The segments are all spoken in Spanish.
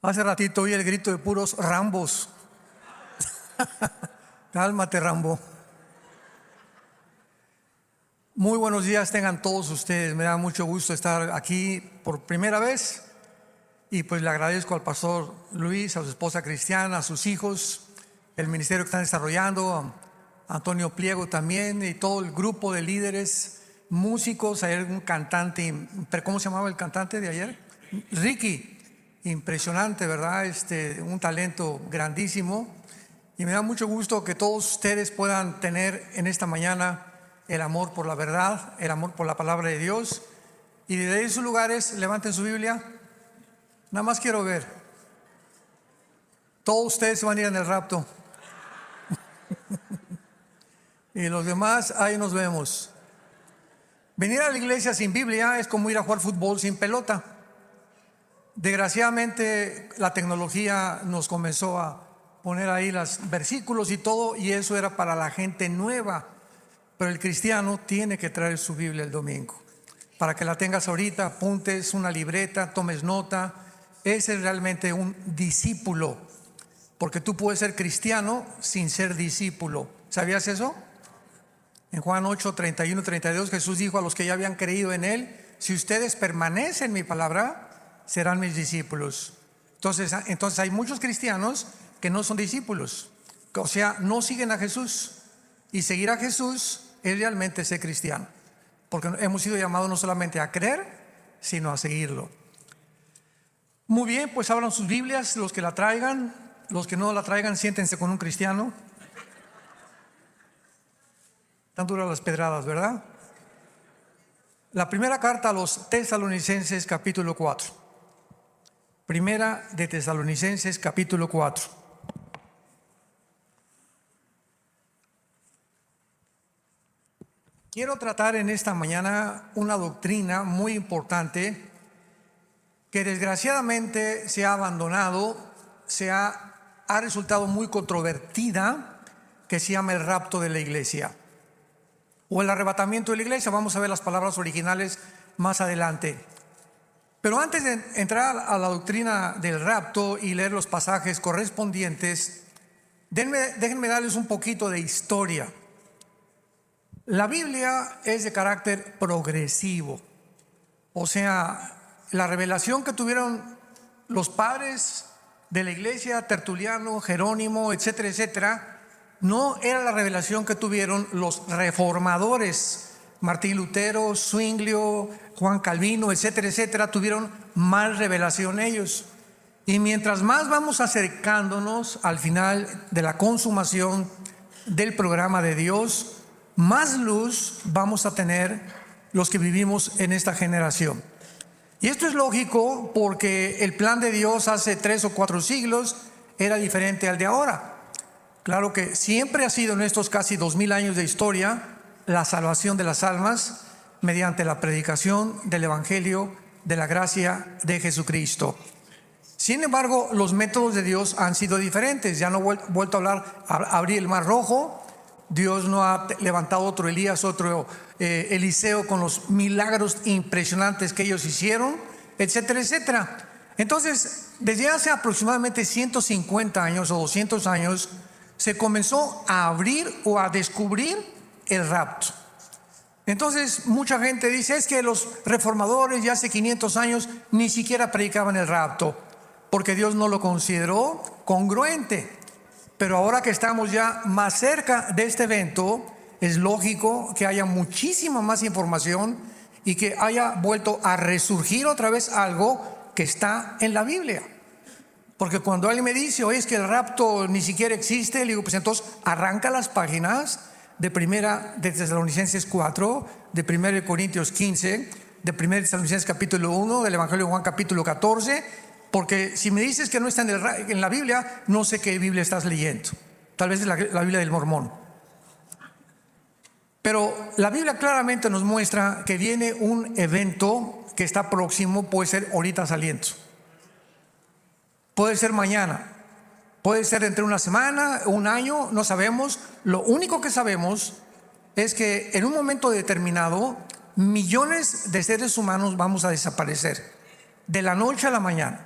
Hace ratito oí el grito de puros Rambos. Cálmate, Rambo. Muy buenos días tengan todos ustedes. Me da mucho gusto estar aquí por primera vez. Y pues le agradezco al pastor Luis, a su esposa Cristiana, a sus hijos, el ministerio que están desarrollando, a Antonio Pliego también, y todo el grupo de líderes, músicos. Ayer un cantante, ¿cómo se llamaba el cantante de ayer? Ricky. Impresionante, ¿verdad? Un talento grandísimo. Y me da mucho gusto que todos ustedes puedan tener en esta mañana el amor por la verdad, el amor por la palabra de Dios. Y desde sus lugares levanten su Biblia. Nada más quiero ver. Todos ustedes se van a ir en el rapto. Y los demás, ahí nos vemos. Venir a la iglesia sin Biblia es como ir a jugar fútbol sin pelota. Desgraciadamente la tecnología nos comenzó a poner ahí los versículos y todo, y eso era para la gente nueva. Pero el cristiano tiene que traer su Biblia el domingo, para que la tengas ahorita, apuntes una libreta, tomes nota. Ese es realmente un discípulo, porque tú puedes ser cristiano sin ser discípulo. ¿Sabías eso? En Juan 8, 31, 32 Jesús dijo a los que ya habían creído en Él: si ustedes permanecen en mi palabra, serán mis discípulos. Entonces hay muchos cristianos que no son discípulos, o sea, no siguen a Jesús. Y seguir a Jesús es realmente ser cristiano, porque hemos sido llamados no solamente a creer, sino a seguirlo. Muy bien, pues abran sus Biblias, los que la traigan. Los que no la traigan, siéntense con un cristiano. Tan duras las pedradas, ¿verdad? La primera carta a los Tesalonicenses, capítulo 4. Primera de Tesalonicenses, capítulo 4. Quiero tratar en esta mañana una doctrina muy importante que desgraciadamente se ha abandonado, ha resultado muy controvertida, que se llama el rapto de la iglesia o el arrebatamiento de la iglesia. Vamos a ver las palabras originales más adelante. Pero antes de entrar a la doctrina del rapto y leer los pasajes correspondientes, déjenme darles un poquito de historia. La Biblia es de carácter progresivo, o sea, la revelación que tuvieron los padres de la iglesia, Tertuliano, Jerónimo, etcétera, etcétera, no era la revelación que tuvieron los reformadores. Martín Lutero, Zwinglio, Juan Calvino, etcétera, etcétera, tuvieron más revelación ellos. Y mientras más vamos acercándonos al final de la consumación del programa de Dios, más luz vamos a tener los que vivimos en esta generación. Y esto es lógico, porque el plan de Dios hace 3 o 4 siglos era diferente al de ahora. Claro que siempre ha sido en estos casi 2000 años de historia la salvación de las almas mediante la predicación del evangelio de la gracia de Jesucristo. Sin embargo, los métodos de Dios han sido diferentes. Ya no he vuelto a abrir el mar rojo. Dios no ha levantado otro Elías, otro Eliseo con los milagros impresionantes que ellos hicieron, etcétera, etcétera. Entonces, desde hace aproximadamente 150 años o 200 años se comenzó a abrir o a descubrir el rapto. Entonces mucha gente dice: es que los reformadores ya hace 500 años ni siquiera predicaban el rapto, porque Dios no lo consideró congruente. Pero ahora que estamos ya más cerca de este evento, es lógico que haya muchísima más información y que haya vuelto a resurgir otra vez algo que está en la Biblia. Porque cuando alguien me dice: oye, es que el rapto ni siquiera existe, le digo: pues entonces arranca las páginas de primera de Tesalonicenses 4, de 1 Corintios 15, de 1 Tesalonicenses capítulo 1, del Evangelio de Juan capítulo 14, porque si me dices que no está en la Biblia, no sé qué Biblia estás leyendo. Tal vez es la Biblia del Mormón. Pero la Biblia claramente nos muestra que viene un evento que está próximo. Puede ser ahorita saliendo, puede ser mañana, puede ser entre una semana, un año, no sabemos. Lo único que sabemos es que en un momento determinado millones de seres humanos vamos a desaparecer de la noche a la mañana.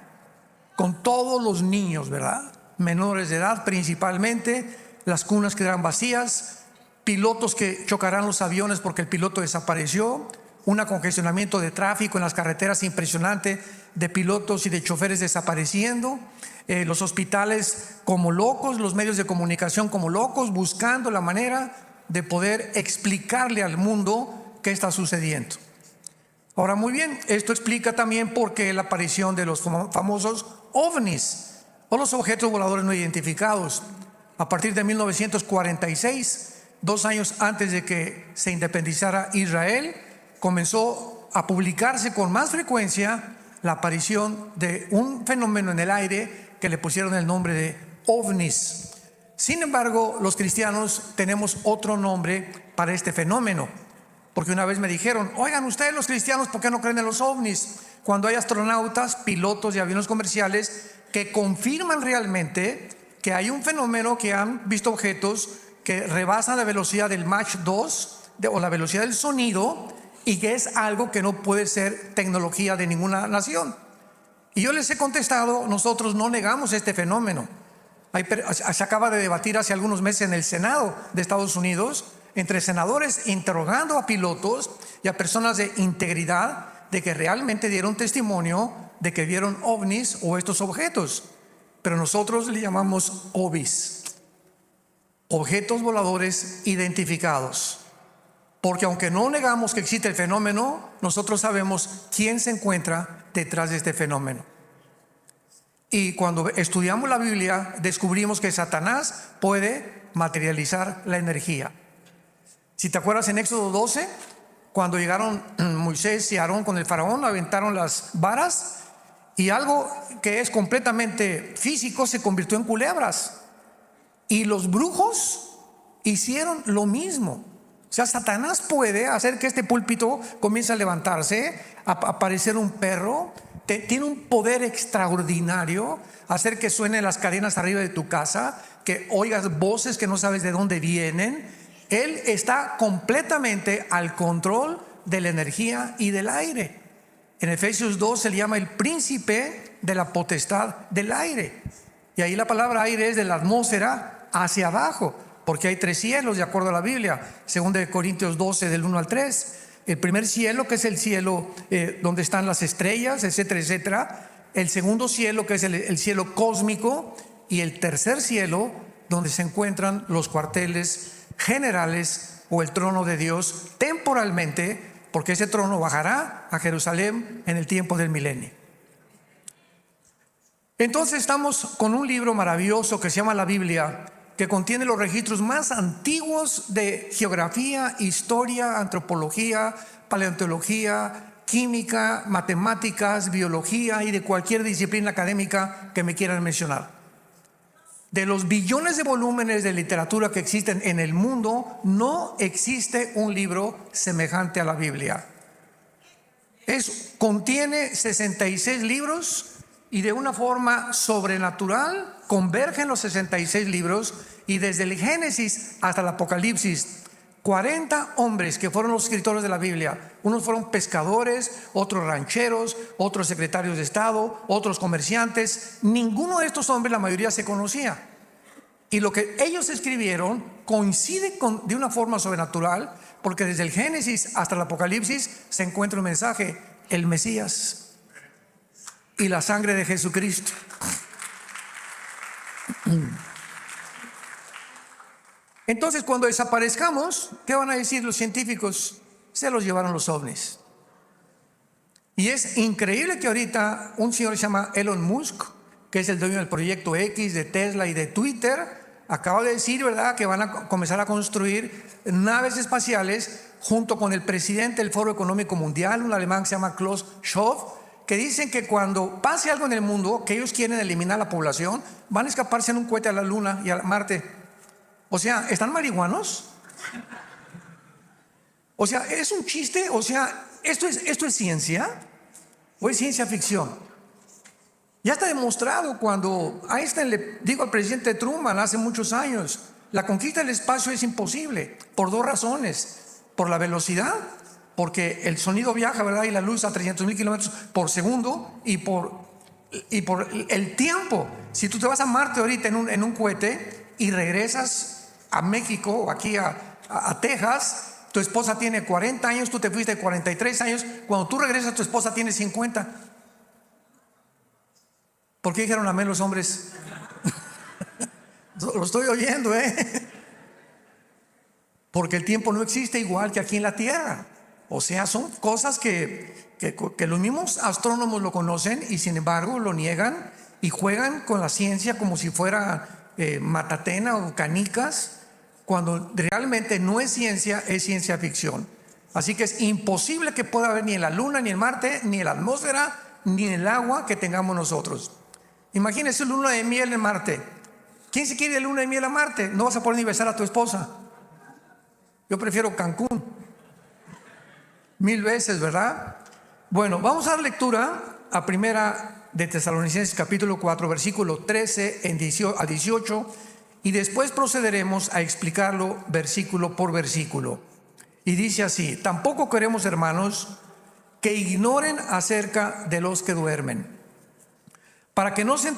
con todos los niños, ¿verdad? Menores de edad principalmente, las cunas quedarán vacías, pilotos que chocarán los aviones porque el piloto desapareció, un congestionamiento de tráfico en las carreteras impresionante, de pilotos y de choferes desapareciendo, los hospitales como locos, los medios de comunicación como locos, buscando la manera de poder explicarle al mundo qué está sucediendo. Ahora, muy bien, esto explica también por qué la aparición de los famosos ovnis o los objetos voladores no identificados. A partir de 1946, 2 años antes de que se independizara Israel, comenzó a publicarse con más frecuencia la aparición de un fenómeno en el aire que le pusieron el nombre de ovnis. Sin embargo, los cristianos tenemos otro nombre para este fenómeno, porque una vez me dijeron: oigan, ustedes los cristianos, ¿por qué no creen en los ovnis? Cuando hay astronautas, pilotos de aviones comerciales que confirman realmente que hay un fenómeno, que han visto objetos que rebasan la velocidad del Mach 2 o la velocidad del sonido, y que es algo que no puede ser tecnología de ninguna nación. Y yo les he contestado: nosotros no negamos este fenómeno. Se acaba de debatir hace algunos meses en el Senado de Estados Unidos, entre senadores interrogando a pilotos y a personas de integridad, de que realmente dieron testimonio de que vieron ovnis o estos objetos. Pero nosotros le llamamos OVIs, objetos voladores identificados, porque aunque no negamos que existe el fenómeno, nosotros sabemos quién se encuentra detrás de este fenómeno. Y cuando estudiamos la Biblia, descubrimos que Satanás puede materializar la energía. Si te acuerdas, en Éxodo 12, cuando llegaron Moisés y Aarón con el faraón, aventaron las varas y algo que es completamente físico se convirtió en culebras. Y los brujos hicieron lo mismo. O sea, Satanás puede hacer que este púlpito comience a levantarse, a aparecer un perro. Tiene un poder extraordinario, hacer que suenen las cadenas arriba de tu casa, que oigas voces que no sabes de dónde vienen. Él está completamente al control de la energía y del aire. En Efesios 2 se le llama el príncipe de la potestad del aire. Y ahí la palabra aire es de la atmósfera hacia abajo, porque hay 3 cielos de acuerdo a la Biblia. 2 Corintios 12 del 1 al 3. El primer cielo, que es el cielo donde están las estrellas, etcétera, etcétera. El segundo cielo, que es el cielo cósmico. Y el tercer cielo, donde se encuentran los cuarteles generales o el trono de Dios temporalmente, porque ese trono bajará a Jerusalén en el tiempo del milenio. Entonces estamos con un libro maravilloso que se llama la Biblia, que contiene los registros más antiguos de geografía, historia, antropología, paleontología, química, matemáticas, biología y de cualquier disciplina académica que me quieran mencionar. De los billones de volúmenes de literatura que existen en el mundo, no existe un libro semejante a la Biblia. Contiene 66 libros y de una forma sobrenatural convergen los 66 libros, y desde el Génesis hasta el Apocalipsis, 40 hombres que fueron los escritores de la Biblia. Unos fueron pescadores, otros rancheros, otros secretarios de Estado, otros comerciantes. Ninguno de estos hombres, la mayoría, se conocía. Y lo que ellos escribieron coincide de una forma sobrenatural, porque desde el Génesis hasta el Apocalipsis se encuentra un mensaje: el Mesías y la sangre de Jesucristo. Entonces, cuando desaparezcamos, ¿qué van a decir los científicos? Se los llevaron los ovnis. Y es increíble que ahorita un señor se llama Elon Musk, que es el dueño del proyecto X, de Tesla y de Twitter, acaba de decir, ¿verdad?, que van a comenzar a construir naves espaciales junto con el presidente del Foro Económico Mundial, un alemán que se llama Klaus Schwab, que dicen que cuando pase algo en el mundo, que ellos quieren eliminar la población, van a escaparse en un cohete a la Luna y a Marte. O sea, ¿están marihuanos? O sea, ¿es un chiste? O sea, ¿esto es ciencia o es ciencia ficción? Ya está demostrado. Cuando Einstein le dijo al presidente Truman hace muchos años: la conquista del espacio es imposible, por 2 razones: por la velocidad, porque el sonido viaja, ¿verdad?, y la luz a 300,000 kilómetros por segundo, y por y por el tiempo. Si tú te vas a Marte ahorita en un cohete y regresas a México o aquí a Texas, tu esposa tiene 40 años, tú te fuiste 43 años, cuando tú regresas tu esposa tiene 50. ¿Por qué dijeron amén los hombres? Lo estoy oyendo, porque el tiempo no existe igual que aquí en la Tierra. O sea, son cosas que los mismos astrónomos lo conocen y sin embargo lo niegan y juegan con la ciencia como si fuera matatena o canicas, cuando realmente no es ciencia, es ciencia ficción. Así que es imposible que pueda haber ni en la Luna, ni en Marte, ni en la atmósfera, ni en el agua que tengamos nosotros. Imagínense luna de miel en Marte. ¿Quién se quiere de luna de miel a Marte? No vas a poder ni besar a tu esposa. Yo prefiero Cancún 1000 veces, ¿verdad? Bueno, vamos a dar lectura a primera de Tesalonicenses capítulo 4 versículo 13 a 18 y después procederemos a explicarlo versículo por versículo. Y dice así: tampoco queremos, hermanos, que ignoren acerca de los que duermen, para que no se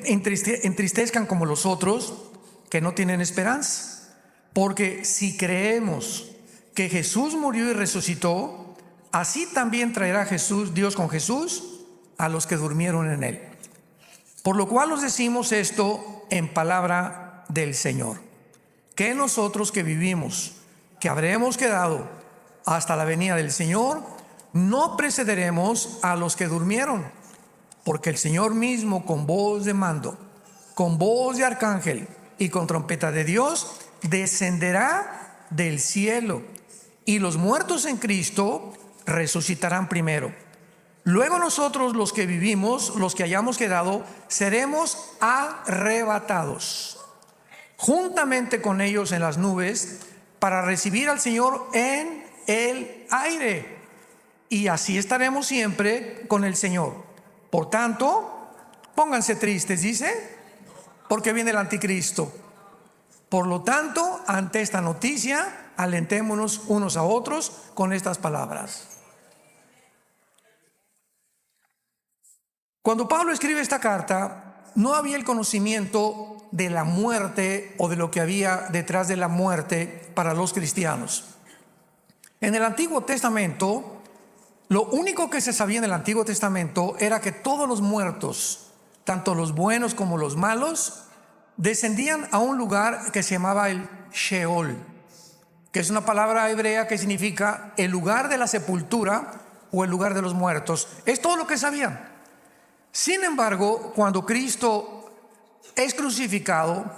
entristezcan como los otros que no tienen esperanza. Porque si creemos que Jesús murió y resucitó, así también traerá Dios con Jesús a los que durmieron en él. Por lo cual os decimos esto en palabra del Señor, que nosotros que vivimos, que habremos quedado hasta la venida del Señor, no precederemos a los que durmieron, porque el Señor mismo, con voz de mando, con voz de arcángel y con trompeta de Dios, descenderá del cielo, y los muertos en Cristo resucitarán primero. Luego nosotros, los que vivimos, los que hayamos quedado, seremos arrebatados juntamente con ellos en las nubes para recibir al Señor en el aire, y así estaremos siempre con el Señor. Por tanto, pónganse tristes, dice, porque viene el anticristo. Por lo tanto, ante esta noticia, alentémonos unos a otros con estas palabras. Cuando Pablo escribe esta carta, no había el conocimiento de la muerte o de lo que había detrás de la muerte para los cristianos. En el Antiguo Testamento, lo único que se sabía en el Antiguo Testamento era que todos los muertos, tanto los buenos como los malos, descendían a un lugar que se llamaba el Sheol, que es una palabra hebrea que significa el lugar de la sepultura o el lugar de los muertos. Es todo lo que sabían. Sin embargo, cuando Cristo es crucificado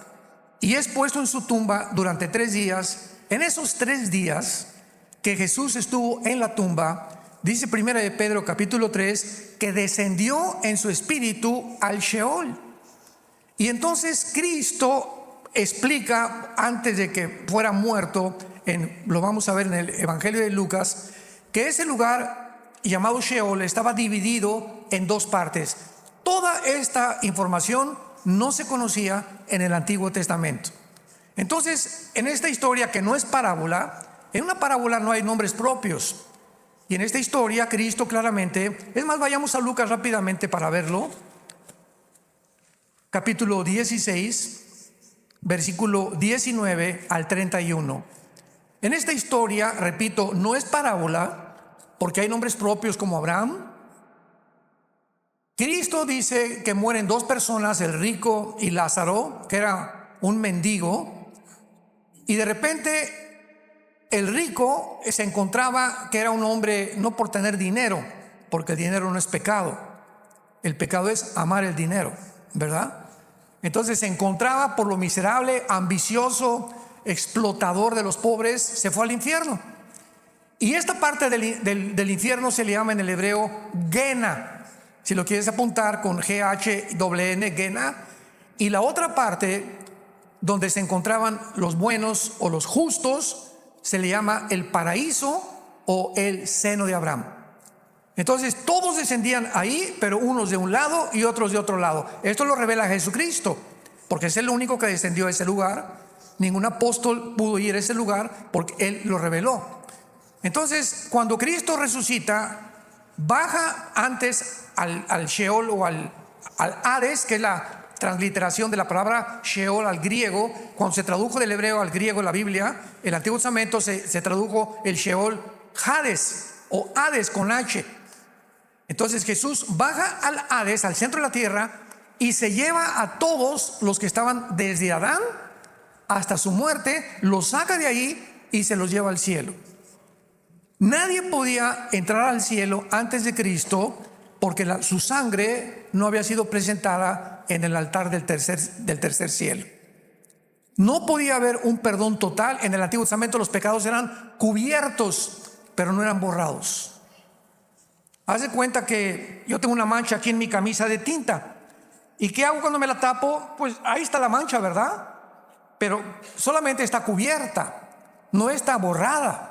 y es puesto en su tumba durante 3 días, en esos 3 días que Jesús estuvo en la tumba, dice primera de Pedro capítulo 3 que descendió en su espíritu al Sheol. Y entonces Cristo explica, antes de que fuera muerto, lo vamos a ver en el Evangelio de Lucas, que ese lugar llamado Sheol estaba dividido en 2 partes. Toda esta información no se conocía en el Antiguo Testamento. Entonces, en esta historia, que no es parábola, en una parábola no hay nombres propios. Y en esta historia, Cristo claramente, es más, vayamos a Lucas rápidamente para verlo. Capítulo 16, versículo 19 al 31. En esta historia, repito, no es parábola, porque hay nombres propios como Abraham. Cristo dice que mueren 2 personas, el rico y Lázaro, que era un mendigo, y de repente el rico se encontraba que era un hombre no por tener dinero, porque el dinero no es pecado, el pecado es amar el dinero, ¿verdad? Entonces se encontraba por lo miserable, ambicioso, explotador de los pobres, se fue al infierno. Y esta parte del infierno se le llama en el hebreo Gena, si lo quieres apuntar con G-H-N, Gena. Y la otra parte donde se encontraban los buenos o los justos se le llama el paraíso o el seno de Abraham. Entonces todos descendían ahí, pero unos de un lado y otros de otro lado. Esto lo revela Jesucristo, porque es el único que descendió a ese lugar. Ningún apóstol pudo ir a ese lugar porque Él lo reveló. Entonces, cuando Cristo resucita, baja antes al Sheol o al Hades, que es la transliteración de la palabra Sheol al griego. Cuando se tradujo del hebreo al griego en la Biblia, el Antiguo Testamento se tradujo el Sheol Hades, o Hades con H. Entonces Jesús baja al Hades, al centro de la tierra, y se lleva a todos los que estaban desde Adán hasta su muerte, los saca de ahí y se los lleva al cielo. Nadie podía entrar al cielo antes de Cristo, porque su sangre no había sido presentada en el altar del tercer cielo. No podía haber un perdón total. En el Antiguo Testamento los pecados eran cubiertos, pero no eran borrados. Haz de cuenta que yo tengo una mancha aquí en mi camisa de tinta. ¿Y qué hago cuando me la tapo? Pues ahí está la mancha, ¿verdad? Pero solamente está cubierta, no está borrada.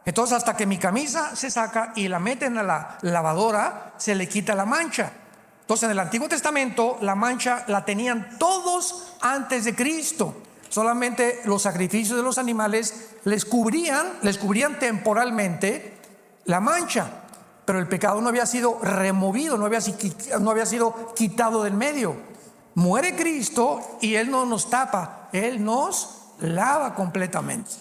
Entonces, hasta que mi camisa se saca y la meten a la lavadora, se le quita la mancha. Entonces, en el Antiguo Testamento, la mancha la tenían todos antes de Cristo. Solamente los sacrificios de los animales les cubrían temporalmente la mancha. Pero el pecado no había sido removido, no había sido quitado del medio. Muere Cristo y Él no nos tapa, Él nos lava completamente.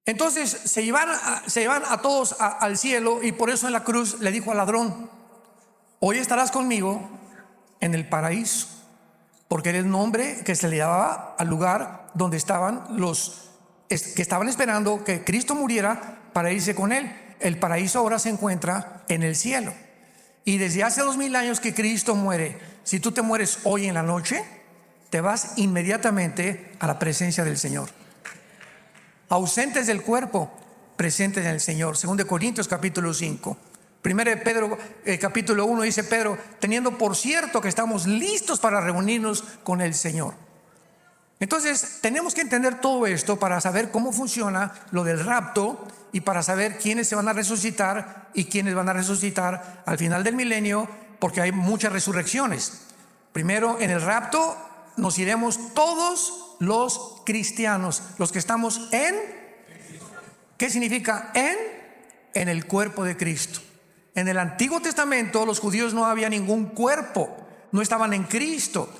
Entonces se llevan a todos al cielo, y por eso en la cruz le dijo al ladrón: hoy estarás conmigo en el paraíso, porque era el nombre que se le daba al lugar donde estaban los que estaban esperando que Cristo muriera para irse con Él. El paraíso ahora se encuentra en el cielo. Y desde hace 2000 años que Cristo muere, si tú te mueres hoy en la noche, te vas inmediatamente a la presencia del Señor. Ausentes del cuerpo, presentes en el Señor. 2 Corintios capítulo 5. 1 Pedro capítulo 1 dice Pedro: teniendo por cierto que estamos listos para reunirnos con el Señor. Entonces tenemos que entender todo esto para saber cómo funciona lo del rapto, y para saber quiénes se van a resucitar y quiénes van a resucitar al final del milenio, porque hay muchas resurrecciones. Primero, en el rapto nos iremos todos los cristianos, los que estamos en, ¿qué significa en? En el cuerpo de Cristo. En el Antiguo Testamento los judíos no había ningún cuerpo, no estaban en Cristo.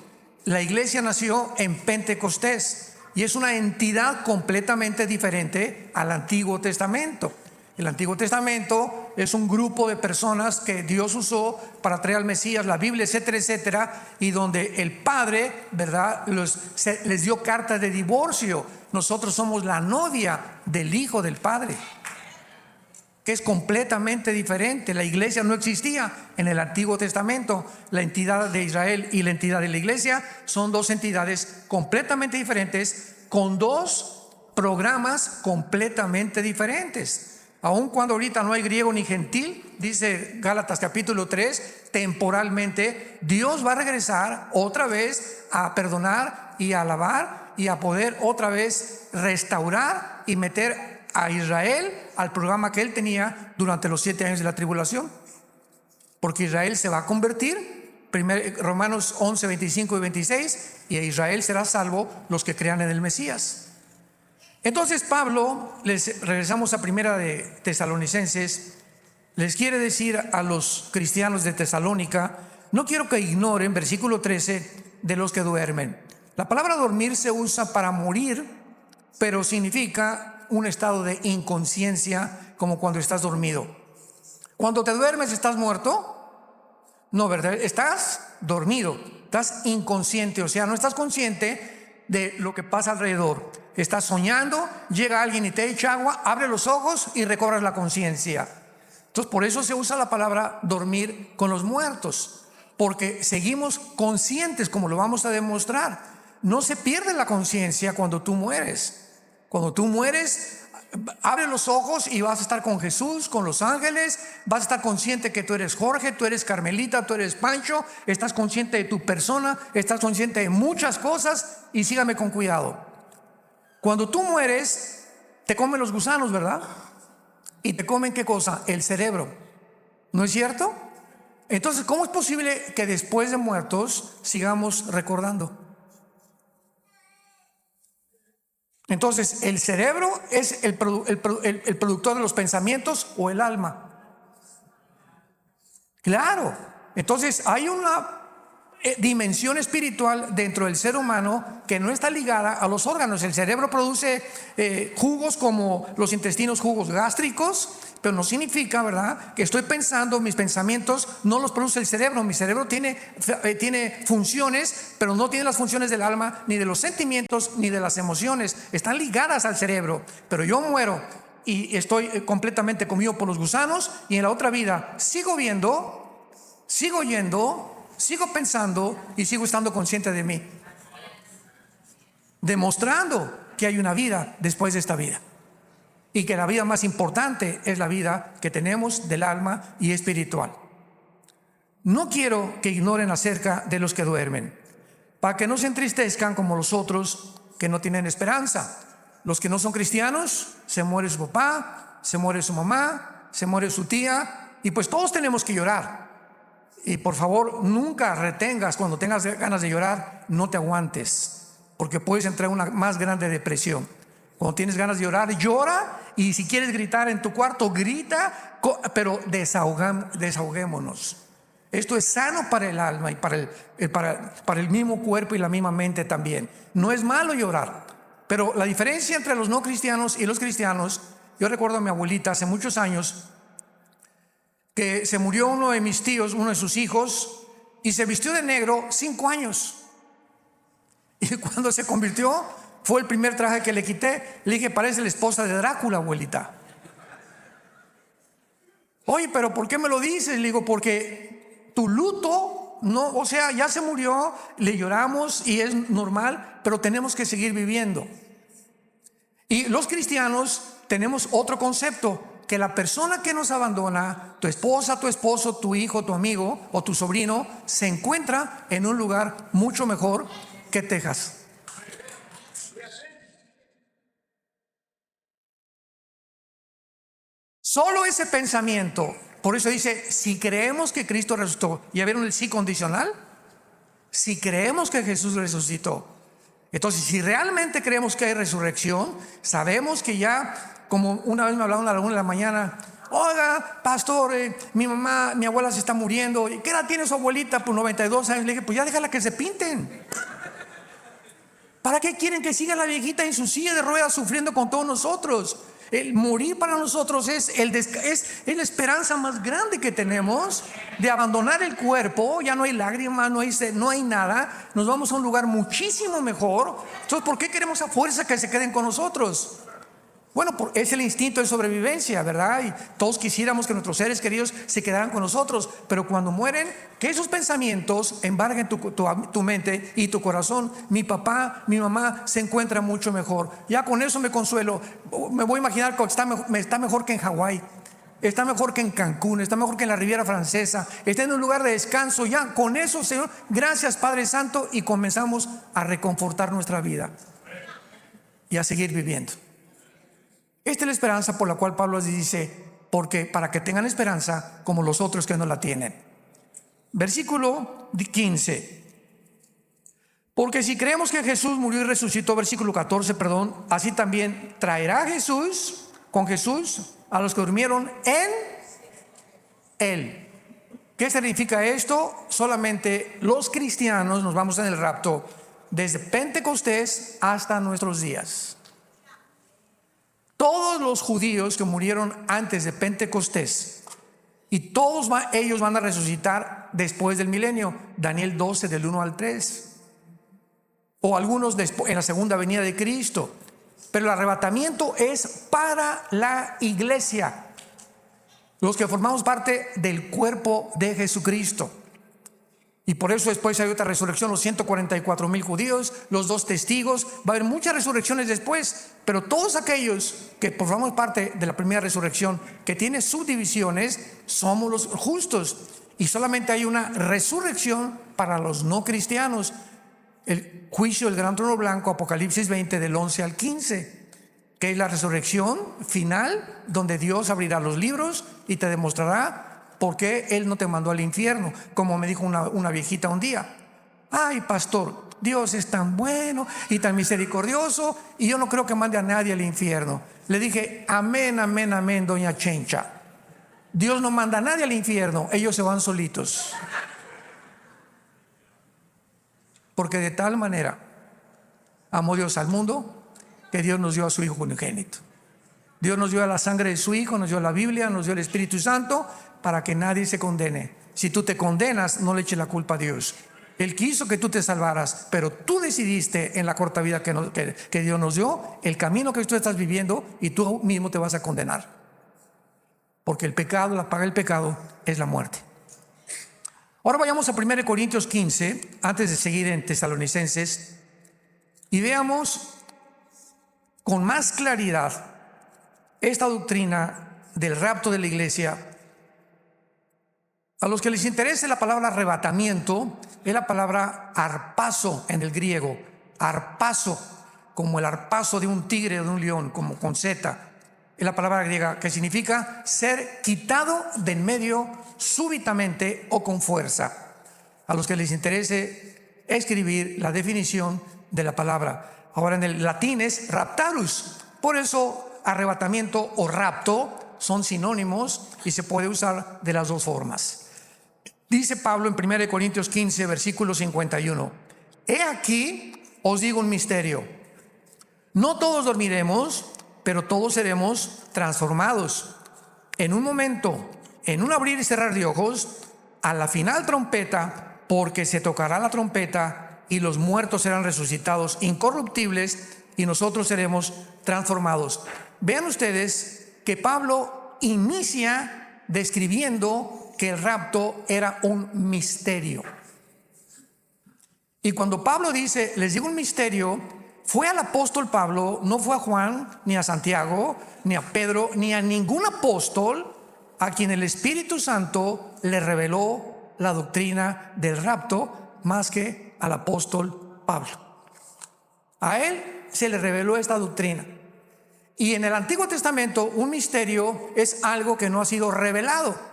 La iglesia nació en Pentecostés y es una entidad completamente diferente al Antiguo Testamento. El Antiguo Testamento es un grupo de personas que Dios usó para traer al Mesías, la Biblia, etcétera, etcétera, y donde el Padre, ¿verdad?, les dio carta de divorcio. Nosotros somos la novia del Hijo del Padre, que es completamente diferente. La iglesia no existía en el Antiguo Testamento. La entidad de Israel y la entidad de la iglesia son dos entidades completamente diferentes, con dos programas completamente diferentes. Aun cuando ahorita no hay griego ni gentil, dice Gálatas capítulo 3, temporalmente Dios va a regresar otra vez a perdonar y a alabar y a poder otra vez restaurar y meter a Israel al programa que él tenía durante los 7 años de la tribulación, porque Israel se va a convertir, Romanos 11, 25 y 26, y a Israel será salvo los que crean en el Mesías. Entonces Pablo, regresamos a primera de Tesalonicenses, les quiere decir a los cristianos de Tesalónica: no quiero que ignoren, versículo 13, de los que duermen. La palabra dormir se usa para morir, pero significa un estado de inconsciencia, como cuando estás dormido. Cuando te duermes, ¿estás muerto? No, ¿verdad? Estás dormido, estás inconsciente, o sea, no estás consciente de lo que pasa alrededor. Estás soñando, llega alguien y te echa agua, abre los ojos y recobras la conciencia. Entonces, por eso se usa la palabra dormir con los muertos, porque seguimos conscientes, como lo vamos a demostrar. No se pierde la conciencia cuando tú mueres. Cuando tú mueres, abre los ojos y vas a estar con Jesús, con los ángeles. Vas a estar consciente que tú eres Jorge, tú eres Carmelita, tú eres Pancho. Estás consciente de tu persona, estás consciente de muchas cosas. Y sígame con cuidado. Cuando tú mueres, te comen los gusanos, ¿verdad? Y te comen, ¿qué cosa? El cerebro. ¿No es cierto? Entonces, ¿cómo es posible que después de muertos sigamos recordando? Entonces, ¿el cerebro es el productor de los pensamientos o el alma? Claro. Entonces, hay una dimensión espiritual dentro del ser humano que no está ligada a los órganos. El cerebro produce jugos como los intestinos, jugos gástricos, pero no significa, ¿verdad?, que estoy pensando, mis pensamientos no los produce el cerebro. Mi cerebro tiene funciones, pero no tiene las funciones del alma, ni de los sentimientos, ni de las emociones. Están ligadas al cerebro, pero yo muero y estoy completamente comido por los gusanos, y en la otra vida sigo viendo, sigo oyendo, sigo pensando y sigo estando consciente de mí, demostrando que hay una vida después de esta vida, y que la vida más importante es la vida que tenemos del alma y espiritual. No quiero que ignoren acerca de los que duermen, para que no se entristezcan como los otros que no tienen esperanza. Los que no son cristianos, se muere su papá, se muere su mamá, se muere su tía, y pues todos tenemos que llorar. Y por favor, nunca retengas. Cuando tengas ganas de llorar, no te aguantes, porque puedes entrar en una más grande depresión. Cuando tienes ganas de llorar, llora, y si quieres gritar en tu cuarto, grita, pero desahoguémonos. Esto es sano para el alma y para el mismo cuerpo y la misma mente también. No es malo llorar, pero la diferencia entre los no cristianos y los cristianos, yo recuerdo a mi abuelita hace muchos años, que se murió uno de mis tíos, uno de sus hijos, y se vistió de negro 5 años. Y cuando se convirtió, fue el primer traje que le quité. Le dije: parece la esposa de Drácula, abuelita. Oye, pero ¿por qué me lo dices? Le digo: porque tu luto, no, o sea, ya se murió, le lloramos y es normal, pero tenemos que seguir viviendo. Y los cristianos tenemos otro concepto, que la persona que nos abandona, tu esposa, tu esposo, tu hijo, tu amigo o tu sobrino, se encuentra en un lugar mucho mejor que Texas. Solo ese pensamiento. Por eso dice: si creemos que Cristo resucitó. ¿Ya vieron el sí condicional? Si creemos que Jesús resucitó. Entonces, si realmente creemos que hay resurrección, sabemos que ya, como una vez me hablaron a la 1 de la mañana: oiga, pastor, mi mamá, mi abuela se está muriendo. ¿Y qué edad tiene su abuelita? Pues 92 años. Le dije: pues ya déjala que se pinten. ¿Para qué quieren que siga la viejita en su silla de ruedas sufriendo con todos nosotros? El morir para nosotros es la esperanza más grande que tenemos de abandonar el cuerpo. Ya no hay lágrimas, no hay nada. Nos vamos a un lugar muchísimo mejor. Entonces, ¿por qué queremos a fuerza que se queden con nosotros? Bueno, es el instinto de sobrevivencia, ¿verdad? Y todos quisiéramos que nuestros seres queridos se quedaran con nosotros. Pero cuando mueren, que esos pensamientos embarguen tu mente y tu corazón. Mi papá, mi mamá se encuentra mucho mejor. Ya con eso me consuelo. Me voy a imaginar que está mejor que en Hawái, está mejor que en Cancún, está mejor que en la Riviera Francesa, está en un lugar de descanso. Ya con eso, Señor, gracias, Padre Santo. Y comenzamos a reconfortar nuestra vida y a seguir viviendo. Esta es la esperanza por la cual Pablo dice: porque para que tengan esperanza como los otros que no la tienen. Versículo 15. Porque si creemos que Jesús murió y resucitó, versículo 14, perdón, así también traerá con Jesús a los que durmieron en Él. ¿Qué significa esto? Solamente los cristianos nos vamos en el rapto desde Pentecostés hasta nuestros días. Todos los judíos que murieron antes de Pentecostés, y todos ellos van a resucitar después del milenio. Daniel 12 del 1 al 3. O algunos en la segunda venida de Cristo. Pero el arrebatamiento es para la iglesia, los que formamos parte del cuerpo de Jesucristo. Y por eso después hay otra resurrección, los 144,000 judíos, los 2 testigos. Va a haber muchas resurrecciones después, pero todos aquellos que formamos parte de la primera resurrección, que tiene subdivisiones, somos los justos. Y solamente hay una resurrección para los no cristianos: el juicio del gran trono blanco, Apocalipsis 20 del 11 al 15, que es la resurrección final, donde Dios abrirá los libros y te demostrará por qué Él no te mandó al infierno. Como me dijo una viejita un día: ay, pastor, Dios es tan bueno y tan misericordioso y yo no creo que mande a nadie al infierno. Le dije, amén, amén, amén, doña Chencha. Dios no manda a nadie al infierno, ellos se van solitos. Porque de tal manera amó Dios al mundo que Dios nos dio a su Hijo unigénito. Dios nos dio a la sangre de su Hijo, nos dio la Biblia, nos dio el Espíritu Santo para que nadie se condene. Si tú te condenas, no le eches la culpa a Dios. Él quiso que tú te salvaras, pero tú decidiste en la corta vida que Dios nos dio, el camino que tú estás viviendo, y tú mismo te vas a condenar. Porque el pecado, la paga del pecado es la muerte. Ahora vayamos a 1 Corintios 15, antes de seguir en Tesalonicenses, y veamos con más claridad esta doctrina del rapto de la iglesia. A los que les interese la palabra arrebatamiento, es la palabra harpazo en el griego. Harpazo, como el harpazo de un tigre o de un león, como con Z. Es la palabra griega que significa ser quitado de en medio súbitamente o con fuerza. A los que les interese escribir la definición de la palabra. Ahora en el latín es raptarus. Por eso arrebatamiento o rapto son sinónimos y se puede usar de las dos formas. Dice Pablo en 1 Corintios 15, versículo 51. He aquí, os digo un misterio. No todos dormiremos, pero todos seremos transformados. En un momento, en un abrir y cerrar de ojos, a la final trompeta, porque se tocará la trompeta y los muertos serán resucitados incorruptibles y nosotros seremos transformados. Vean ustedes que Pablo inicia describiendo que el rapto era un misterio. Y cuando Pablo dice, les digo un misterio, fue al apóstol Pablo, no fue a Juan, ni a Santiago, ni a Pedro, ni a ningún apóstol a quien el Espíritu Santo le reveló la doctrina del rapto, más que al apóstol Pablo. A él se le reveló esta doctrina. Y en el Antiguo Testamento un misterio es algo que no ha sido revelado.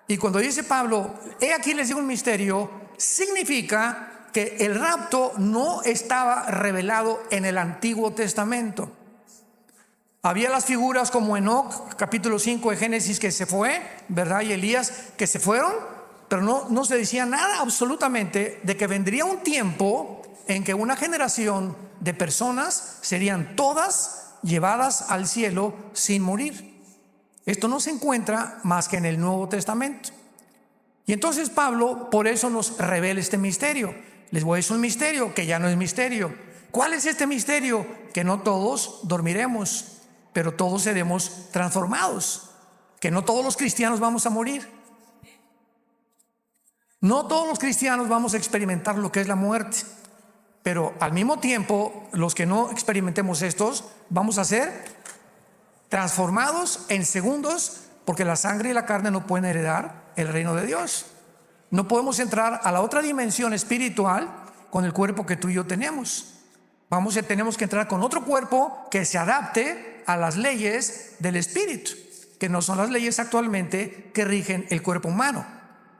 Y cuando dice Pablo, he aquí les digo un misterio, significa que el rapto no estaba revelado en el Antiguo Testamento. Había las figuras como Enoc, capítulo 5 de Génesis, que se fue, ¿verdad? Y Elías, que se fueron, pero no se decía nada absolutamente de que vendría un tiempo en que una generación de personas serían todas llevadas al cielo sin morir. Esto no se encuentra más que en el Nuevo Testamento. Y entonces Pablo por eso nos revela este misterio. Les voy a decir un misterio que ya no es misterio. ¿Cuál es este misterio? Que no todos dormiremos, pero todos seremos transformados. Que no todos los cristianos vamos a morir. No todos los cristianos vamos a experimentar lo que es la muerte. Pero al mismo tiempo, los que no experimentemos estos, vamos a ser transformados en segundos, porque la sangre y la carne no pueden heredar el reino de Dios. No podemos entrar a la otra dimensión espiritual con el cuerpo que tú y yo tenemos. Tenemos que entrar con otro cuerpo que se adapte a las leyes del espíritu, que no son las leyes actualmente que rigen el cuerpo humano.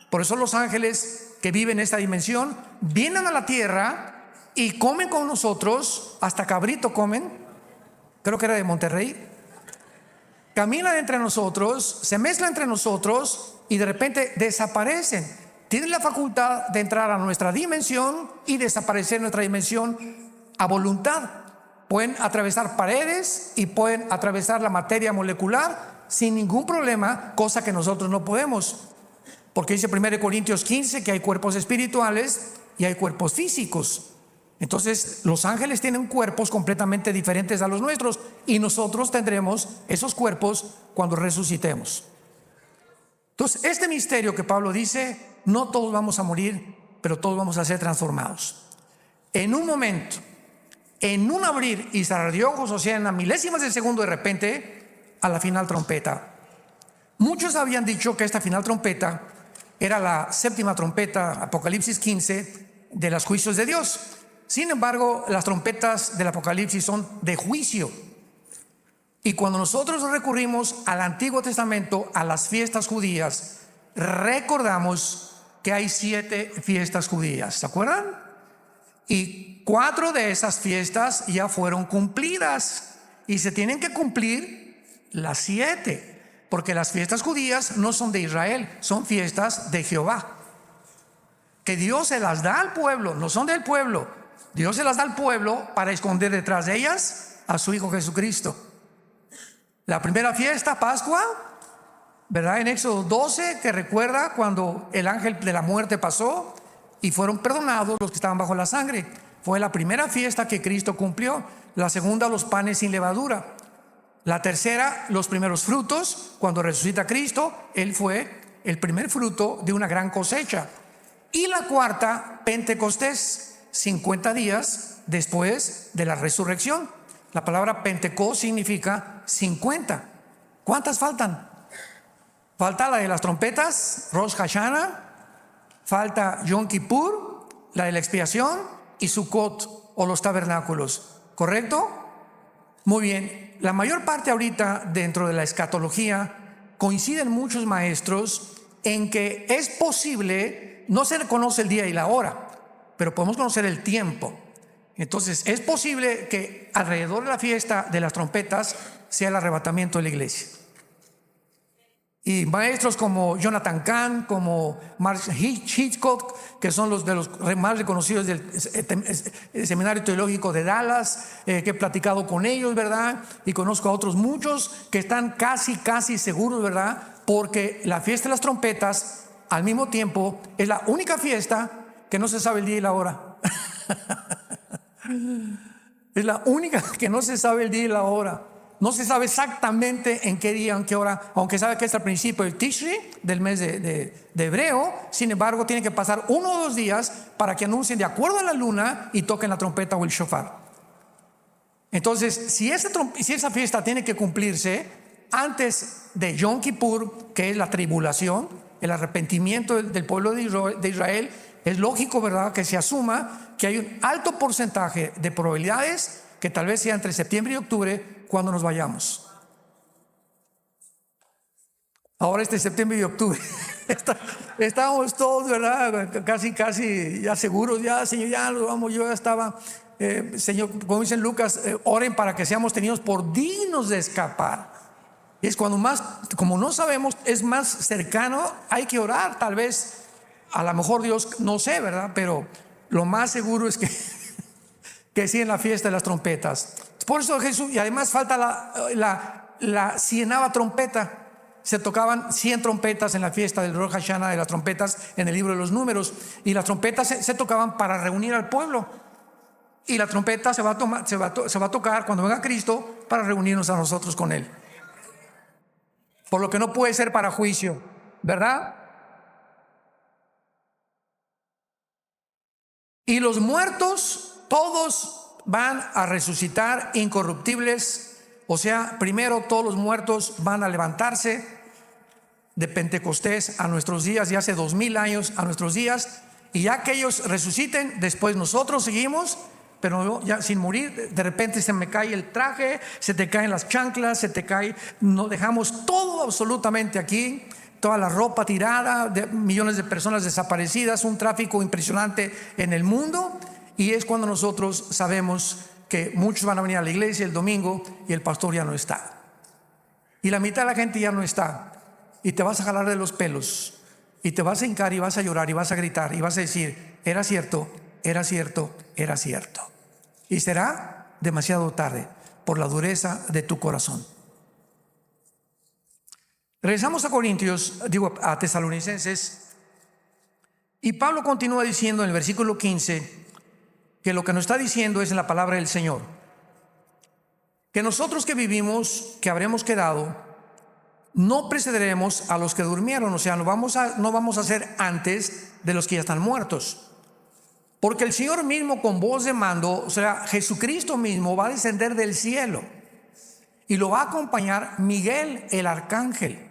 Por eso los ángeles que viven en esta dimensión vienen a la tierra y comen con nosotros, hasta cabrito comen, creo que era de Monterrey. Caminan entre nosotros, se mezclan entre nosotros y de repente desaparecen. Tienen la facultad de entrar a nuestra dimensión y desaparecer en nuestra dimensión a voluntad. Pueden atravesar paredes y pueden atravesar la materia molecular sin ningún problema, cosa que nosotros no podemos. Porque dice 1 Corintios 15 que hay cuerpos espirituales y hay cuerpos físicos. Entonces los ángeles tienen cuerpos completamente diferentes a los nuestros y nosotros tendremos esos cuerpos cuando resucitemos. Entonces este misterio que Pablo dice, no todos vamos a morir, pero todos vamos a ser transformados. En un momento, en un abrir y cerrar de ojos, o sea, en las milésimas de segundo, de repente, a la final trompeta. Muchos habían dicho que esta final trompeta era la séptima trompeta, Apocalipsis 15, de los juicios de Dios. Sin embargo, las trompetas del Apocalipsis son de juicio. Y cuando nosotros recurrimos al Antiguo Testamento, a las fiestas judías, recordamos que hay 7 fiestas judías. ¿Se acuerdan? Y 4 de esas fiestas ya fueron cumplidas y se tienen que cumplir las 7, porque las fiestas judías no son de Israel, son fiestas de Jehová, que Dios se las da al pueblo, no son del pueblo. Dios se las da al pueblo para esconder detrás de ellas a su Hijo Jesucristo. La primera fiesta, Pascua, ¿verdad? En Éxodo 12, que recuerda cuando el ángel de la muerte pasó y fueron perdonados los que estaban bajo la sangre. Fue la primera fiesta que Cristo cumplió. La segunda, los panes sin levadura. La tercera, los primeros frutos. Cuando resucita Cristo, Él fue el primer fruto de una gran cosecha. Y la cuarta, Pentecostés, 50 días después de la resurrección. La palabra Pentecostés significa 50. ¿Cuántas faltan? Falta la de las trompetas, Rosh Hashanah. Falta Yom Kippur, la de la expiación, y Sukkot o los tabernáculos. ¿Correcto? Muy bien. La mayor parte ahorita dentro de la escatología coinciden muchos maestros en que es posible, no se conoce el día y la hora, pero podemos conocer el tiempo. Entonces es posible que alrededor de la fiesta de las trompetas sea el arrebatamiento de la iglesia. Y maestros como Jonathan Cahn, como Mark Hitchcock, que son los de los más reconocidos del Seminario Teológico de Dallas, que he platicado con ellos, ¿verdad? Y conozco a otros muchos que están casi seguros, ¿verdad? Porque la fiesta de las trompetas al mismo tiempo es la única fiesta que no se sabe el día y la hora. Es la única que no se sabe el día y la hora. No se sabe exactamente en qué día, en qué hora, aunque sabe que es al principio del Tishri, del mes de hebreo. Sin embargo, tiene que pasar 1 o 2 días para que anuncien de acuerdo a la luna y toquen la trompeta o el shofar. Entonces, si esa fiesta tiene que cumplirse antes de Yom Kippur, que es la tribulación, el arrepentimiento del pueblo de Israel, es lógico, ¿verdad?, que se asuma que hay un alto porcentaje de probabilidades que tal vez sea entre septiembre y octubre cuando nos vayamos. Ahora septiembre y octubre estábamos todos, ¿verdad?, casi ya seguros, ya Señor, ya lo vamos. Yo ya estaba, Señor, como dice Lucas, oren para que seamos tenidos por dignos de escapar. Y es cuando más, como no sabemos, es más cercano, hay que orar. Tal vez, a lo mejor Dios, no sé, ¿verdad?, pero lo más seguro es que sí, en la fiesta de las trompetas. Por eso Jesús, y además falta la 100ª trompeta. Se tocaban 100 trompetas en la fiesta del Rosh Hashanah de las trompetas en el libro de los números, y las trompetas se tocaban para reunir al pueblo, y la trompeta se va a tocar cuando venga Cristo para reunirnos a nosotros con Él. Por lo que no puede ser para juicio, ¿verdad? Y los muertos todos van a resucitar incorruptibles. O sea, primero todos los muertos van a levantarse de Pentecostés a nuestros días, y hace 2000 años a nuestros días, y ya que ellos resuciten, después nosotros seguimos, pero ya sin morir. De repente se me cae el traje, se te caen las chanclas, se te cae, nos dejamos todo absolutamente aquí, toda la ropa tirada, de millones de personas desaparecidas, un tráfico impresionante en el mundo. Y es cuando nosotros sabemos que muchos van a venir a la iglesia el domingo y el pastor ya no está, y la mitad de la gente ya no está, y te vas a jalar de los pelos y te vas a hincar y vas a llorar y vas a gritar y vas a decir: era cierto, era cierto, era cierto. Y será demasiado tarde por la dureza de tu corazón. Regresamos a Tesalonicenses, y Pablo continúa diciendo en el versículo 15 que lo que nos está diciendo es en la palabra del Señor, que nosotros que vivimos, que habremos quedado, no precederemos a los que durmieron. O sea, no vamos a ser antes de los que ya están muertos, porque el Señor mismo, con voz de mando, o sea, Jesucristo mismo, va a descender del cielo, y lo va a acompañar Miguel, el arcángel,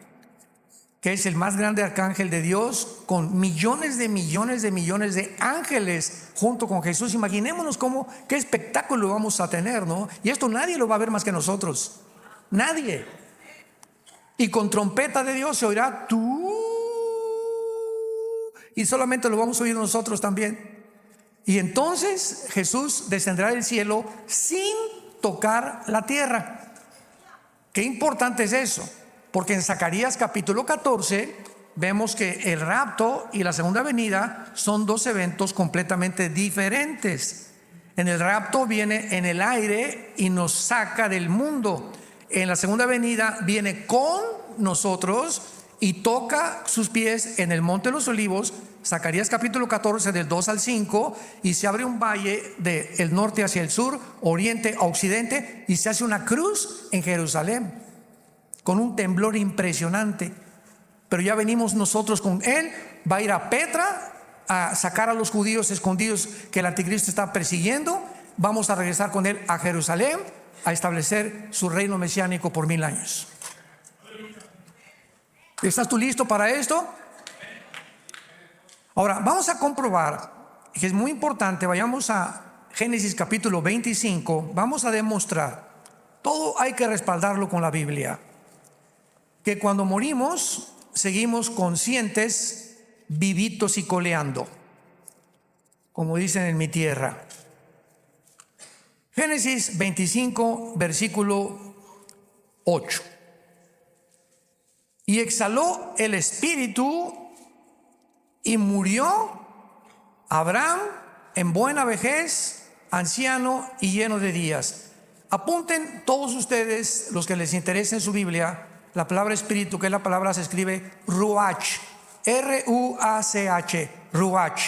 que es el más grande arcángel de Dios, con millones de ángeles junto con Jesús. Imaginémonos qué espectáculo vamos a tener, ¿no? Y esto nadie lo va a ver más que nosotros, nadie. Y con trompeta de Dios se oirá tú, y solamente lo vamos a oír nosotros también. Y entonces Jesús descenderá del cielo sin tocar la tierra. Qué importante es eso, porque en Zacarías capítulo 14 vemos que el rapto y la segunda venida son dos eventos completamente diferentes. En el rapto viene en el aire y nos saca del mundo. En la segunda venida viene con nosotros y toca sus pies en el monte de los olivos. Zacarías capítulo 14 del 2 al 5, y se abre un valle del norte hacia el sur, oriente a occidente, y se hace una cruz en Jerusalén con un temblor impresionante. Pero ya venimos nosotros con él. Va a ir a Petra a sacar a los judíos escondidos que el anticristo está persiguiendo. Vamos a regresar con él a Jerusalén a establecer su reino mesiánico por 1000 años. ¿Estás tú listo para esto? Ahora vamos a comprobar que es muy importante. Vayamos a Génesis capítulo 25. Vamos a demostrar, todo hay que respaldarlo con la Biblia, que cuando morimos seguimos conscientes, vivitos y coleando, como dicen en mi tierra. Génesis 25 versículo 8. Y exhaló el espíritu y murió Abraham en buena vejez, anciano y lleno de días. Apunten todos ustedes, los que les interese en su Biblia, la palabra espíritu, que es la palabra, se escribe ruach, R-U-A-C-H, ruach,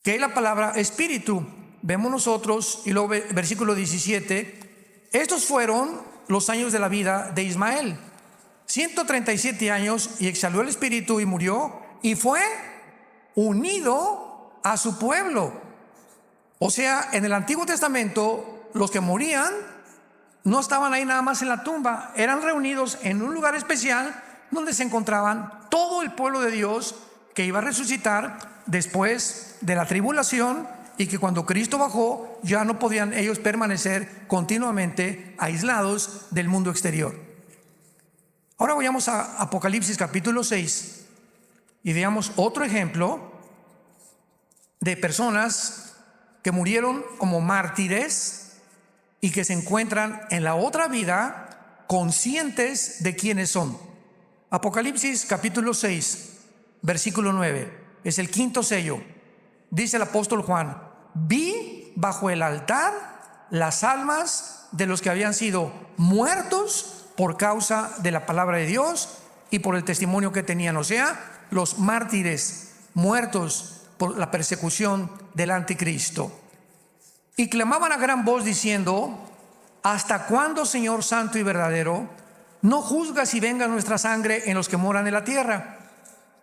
que es la palabra espíritu. Vemos nosotros, y luego versículo 17, estos fueron los años de la vida de Ismael, 137 años, y exhaló el espíritu y murió, y fue unido a su pueblo. O sea, en el Antiguo Testamento, los que morían no estaban ahí nada más en la tumba, eran reunidos en un lugar especial donde se encontraban todo el pueblo de Dios que iba a resucitar después de la tribulación, y que cuando Cristo bajó ya no podían ellos permanecer continuamente aislados del mundo exterior. Ahora vayamos a Apocalipsis capítulo 6 y veamos otro ejemplo de personas que murieron como mártires y que se encuentran en la otra vida conscientes de quiénes son. Apocalipsis capítulo 6 versículo 9, es el quinto sello. Dice el apóstol Juan: vi bajo el altar las almas de los que habían sido muertos por causa de la palabra de Dios y por el testimonio que tenían. O sea, los mártires muertos por la persecución del anticristo. Y clamaban a gran voz diciendo: ¿hasta cuándo, Señor santo y verdadero, no juzgas y venga nuestra sangre en los que moran en la tierra?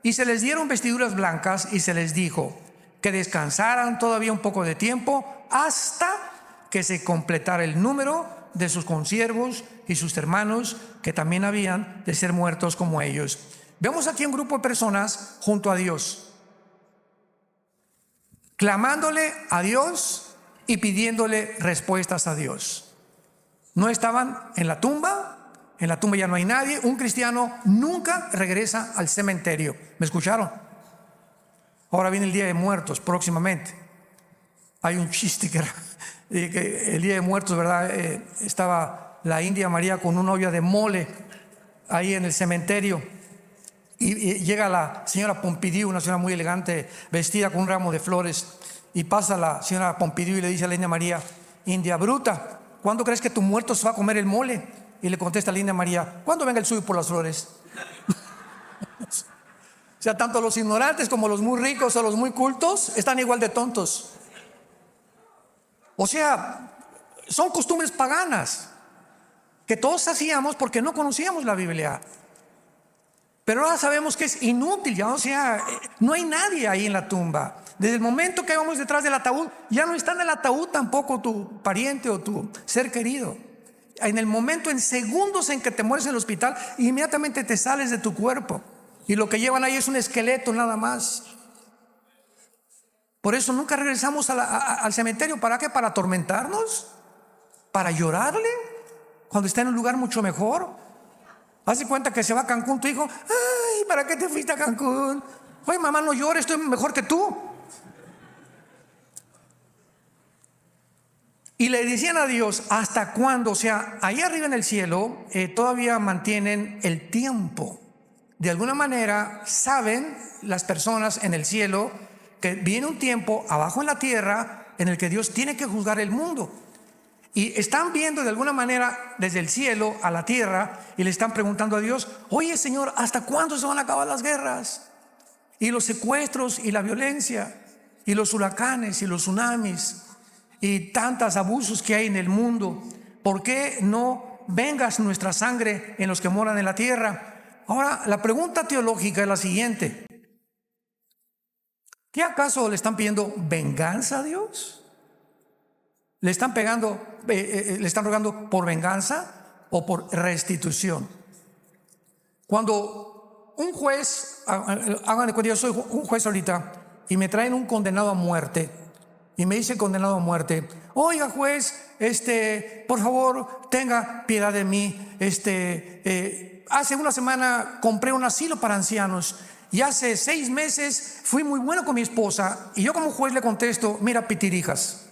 Y se les dieron vestiduras blancas y se les dijo que descansaran todavía un poco de tiempo hasta que se completara el número de sus consiervos y sus hermanos, que también habían de ser muertos como ellos. Vemos aquí un grupo de personas junto a Dios, clamándole a Dios y pidiéndole respuestas a Dios. No estaban en la tumba ya no hay nadie. Un cristiano nunca regresa al cementerio. ¿Me escucharon? Ahora viene el Día de Muertos próximamente. Hay un chiste que el Día de Muertos, ¿verdad? Estaba la India María con una olla de mole ahí en el cementerio, y llega la señora Pompidou, una señora muy elegante, vestida con un ramo de flores, y pasa la señora Pompidou y le dice a la India María: India bruta, ¿cuándo crees que tu muerto se va a comer el mole? Y le contesta la India María: ¿cuándo venga el suyo por las flores? O sea, tanto los ignorantes como los muy ricos o los muy cultos están igual de tontos. O sea, son costumbres paganas que todos hacíamos porque no conocíamos la Biblia. Pero ahora sabemos que es inútil, ya, o sea, no hay nadie ahí en la tumba. Desde el momento que vamos detrás del ataúd, ya no está en el ataúd tampoco tu pariente o tu ser querido. En el momento, en segundos en que te mueres en el hospital, inmediatamente te sales de tu cuerpo, y lo que llevan ahí es un esqueleto nada más. Por eso nunca regresamos al cementerio. ¿Para qué? ¿Para atormentarnos? ¿Para llorarle cuando está en un lugar mucho mejor? Haz de cuenta que se va a Cancún tu hijo. Ay, ¿para qué te fuiste a Cancún? Oye, mamá, no llores, estoy mejor que tú. Y le decían a Dios, ¿hasta cuándo? O sea, ahí arriba en el cielo todavía mantienen el tiempo. De alguna manera saben las personas en el cielo que viene un tiempo abajo en la tierra en el que Dios tiene que juzgar el mundo. Y están viendo de alguna manera desde el cielo a la tierra y le están preguntando a Dios, oye Señor, ¿hasta cuándo se van a acabar las guerras? Y los secuestros y la violencia y los huracanes y los tsunamis y tantos abusos que hay en el mundo. ¿Por qué no vengas nuestra sangre en los que moran en la tierra? Ahora, la pregunta teológica es la siguiente: ¿qué acaso le están pidiendo venganza a Dios? ¿Le están rogando por venganza o por restitución? Cuando un juez, hagan de cuenta, yo soy un juez ahorita y me traen un condenado a muerte y me dice condenado a muerte, oiga juez, por favor tenga piedad de mí, hace una semana compré un asilo para ancianos y hace 6 meses fui muy bueno con mi esposa, y yo como juez le contesto, mira pitirijas,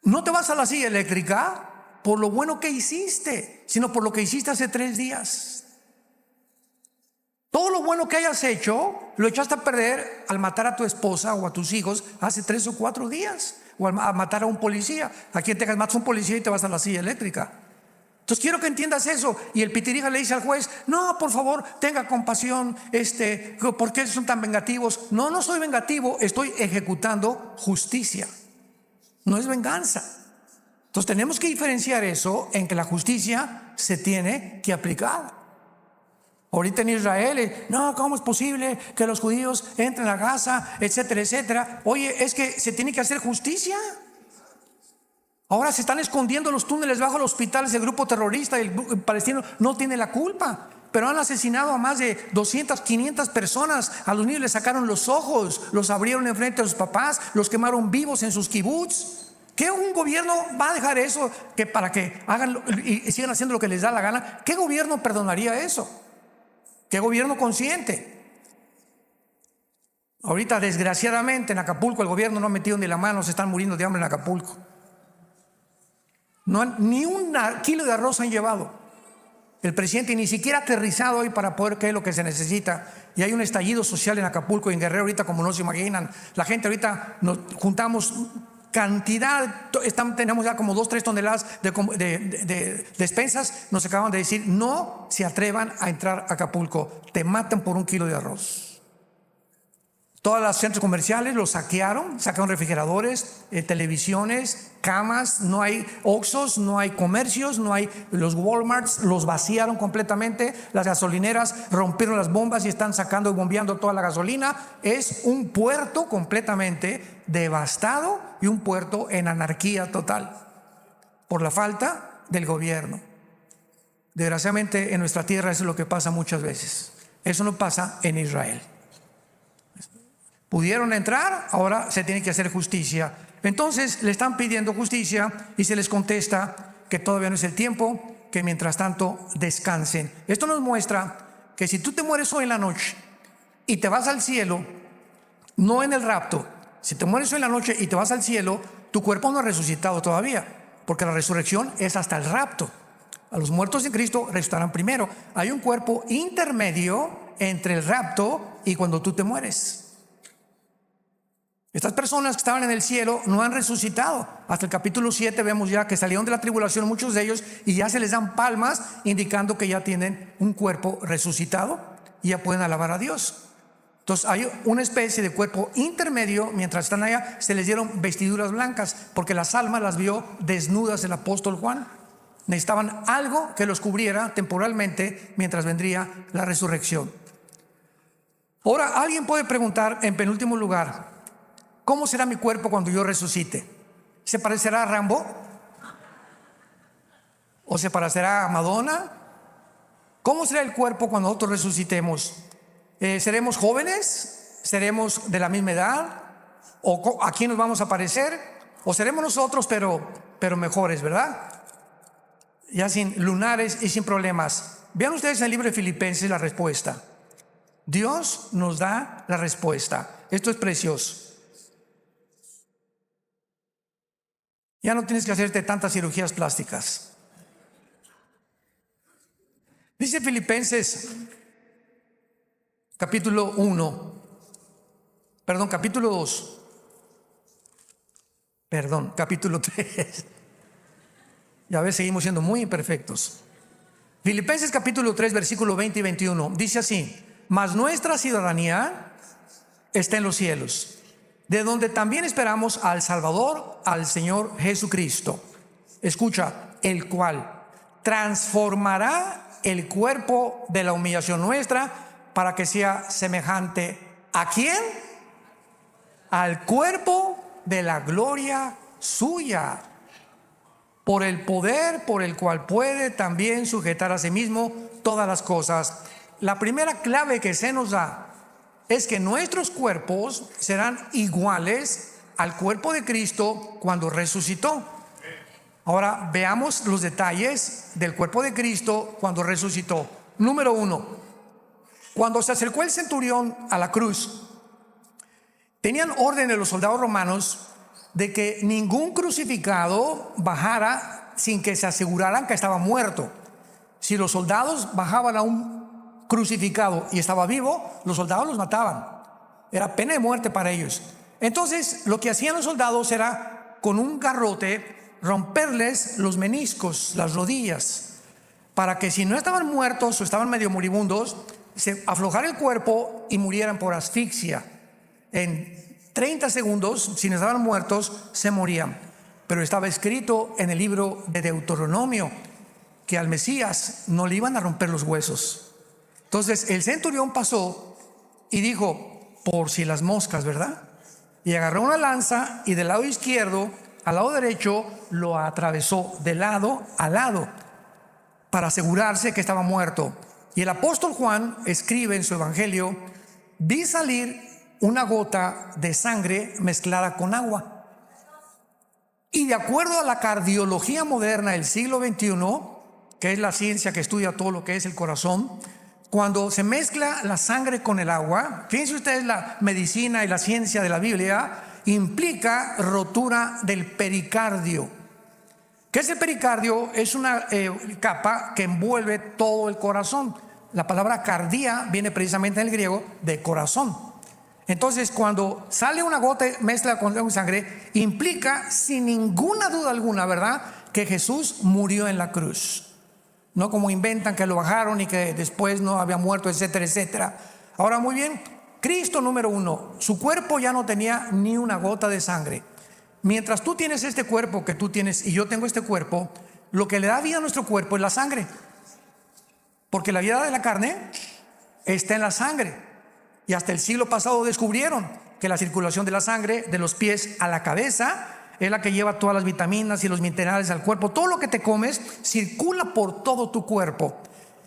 no te vas a la silla eléctrica por lo bueno que hiciste, sino por lo que hiciste hace 3 días. Todo lo bueno que hayas hecho lo echaste a perder al matar a tu esposa o a tus hijos hace 3 o 4 días, o al matar a un policía. Aquí en Texas matas a un policía y te vas a la silla eléctrica. Entonces quiero que entiendas eso. Y el pitirija le dice al juez, no, por favor, tenga compasión, ¿por qué son tan vengativos? No, no soy vengativo, estoy ejecutando justicia. No es venganza. Entonces tenemos que diferenciar eso en que la justicia se tiene que aplicar. Ahorita en Israel, no, ¿cómo es posible que los judíos entren a Gaza, etcétera, etcétera? Oye, es que se tiene que hacer justicia. Ahora se están escondiendo los túneles bajo los hospitales del grupo terrorista y el palestino no tiene la culpa. Pero han asesinado a más de 200, 500 personas. A los niños les sacaron los ojos, los abrieron enfrente de sus papás, los quemaron vivos en sus kibbutz. ¿Qué un gobierno va a dejar eso para que hagan y sigan haciendo lo que les da la gana? ¿Qué gobierno perdonaría eso? ¿Qué gobierno consciente? Ahorita desgraciadamente en Acapulco el gobierno no ha metido ni la mano, se están muriendo de hambre en Acapulco. Ni un kilo de arroz han llevado. El presidente ni siquiera ha aterrizado hoy para poder qué es lo que se necesita. Y hay un estallido social en Acapulco y en Guerrero ahorita como no se imaginan. La gente ahorita nos juntamos cantidad, tenemos ya como 2-3 toneladas de despensas. Nos acaban de decir, no se atrevan a entrar a Acapulco, te matan por 1 kilo de arroz. Todos los centros comerciales los saquearon refrigeradores, televisiones, camas, no hay Oxxos, no hay comercios, no hay los Walmarts, los vaciaron completamente. Las gasolineras rompieron las bombas y están sacando y bombeando toda la gasolina. Es un puerto completamente devastado y un puerto en anarquía total por la falta del gobierno. Desgraciadamente en nuestra tierra eso es lo que pasa muchas veces. Eso no pasa en Israel. Pudieron entrar, ahora se tiene que hacer justicia. Entonces le están pidiendo justicia y se les contesta que todavía no es el tiempo, que mientras tanto descansen. Esto nos muestra que si tú te mueres hoy en la noche y te vas al cielo, no en el rapto, si te mueres hoy en la noche y te vas al cielo, tu cuerpo no ha resucitado todavía, porque la resurrección es hasta el rapto. A los muertos en Cristo resucitarán primero. Hay un cuerpo intermedio entre el rapto y cuando tú te mueres. Estas personas que estaban en el cielo no han resucitado. Hasta el capítulo 7 vemos ya que salieron de la tribulación muchos de ellos y ya se les dan palmas indicando que ya tienen un cuerpo resucitado y ya pueden alabar a Dios. Entonces hay una especie de cuerpo intermedio. Mientras están allá se les dieron vestiduras blancas porque las almas las vio desnudas el apóstol Juan. Necesitaban algo que los cubriera temporalmente mientras vendría la resurrección. Ahora alguien puede preguntar en penúltimo lugar, ¿cómo será mi cuerpo cuando yo resucite? ¿Se parecerá a Rambo? ¿O se parecerá a Madonna? ¿Cómo será el cuerpo cuando nosotros resucitemos? ¿Seremos jóvenes? ¿Seremos de la misma edad? ¿O a quién nos vamos a parecer? ¿O seremos nosotros pero mejores, verdad? Ya sin lunares y sin problemas. Vean ustedes en el libro de Filipenses la respuesta. Dios nos da la respuesta. Esto es precioso. Ya no tienes que hacerte tantas cirugías plásticas. Dice Filipenses capítulo 3. Ya ves, seguimos siendo muy imperfectos. Filipenses capítulo 3, versículo 20 y 21. Dice así: mas nuestra ciudadanía está en los cielos, de donde también esperamos al Salvador, al Señor Jesucristo. Escucha, el cual transformará el cuerpo de la humillación nuestra para que sea semejante ¿a quién? Al cuerpo de la gloria suya, por el poder por el cual puede también sujetar a sí mismo todas las cosas. La primera clave que se nos da es que nuestros cuerpos serán iguales al cuerpo de Cristo cuando resucitó. Ahora veamos los detalles del cuerpo de Cristo cuando resucitó. Número 1, cuando se acercó el centurión a la cruz, tenían orden de los soldados romanos de que ningún crucificado bajara sin que se aseguraran que estaba muerto. Si los soldados bajaban a un crucificado y estaba vivo, los soldados los mataban. Era pena de muerte para ellos. Entonces lo que hacían los soldados era con un garrote romperles los meniscos, las rodillas, para que si no estaban muertos o estaban medio moribundos, se aflojara el cuerpo y murieran por asfixia. En 30 segundos, si no estaban muertos, se morían. Pero estaba escrito en el libro de Deuteronomio que al Mesías no le iban a romper los huesos. Entonces el centurión pasó y dijo, por si las moscas, ¿verdad? Y agarró una lanza y del lado izquierdo al lado derecho lo atravesó de lado a lado para asegurarse que estaba muerto. Y el apóstol Juan escribe en su evangelio: vi salir una gota de sangre mezclada con agua. Y de acuerdo a la cardiología moderna del siglo XXI, que es la ciencia que estudia todo lo que es el corazón, cuando se mezcla la sangre con el agua, fíjense ustedes, la medicina y la ciencia de la Biblia implica rotura del pericardio. ¿Qué es el pericardio? Es una capa que envuelve todo el corazón. La palabra cardía viene precisamente en el griego de corazón. Entonces cuando sale una gota mezcla con sangre, implica sin ninguna duda alguna, ¿verdad?, que Jesús murió en la cruz. No como inventan que lo bajaron y que después no había muerto, etcétera, etcétera. Ahora, muy bien, Cristo, número 1, su cuerpo ya no tenía ni una gota de sangre. Mientras tú tienes este cuerpo que tú tienes y yo tengo este cuerpo, lo que le da vida a nuestro cuerpo es la sangre, porque la vida de la carne está en la sangre. Y hasta el siglo pasado descubrieron que la circulación de la sangre de los pies a la cabeza es la que lleva todas las vitaminas y los minerales al cuerpo. Todo lo que te comes circula por todo tu cuerpo.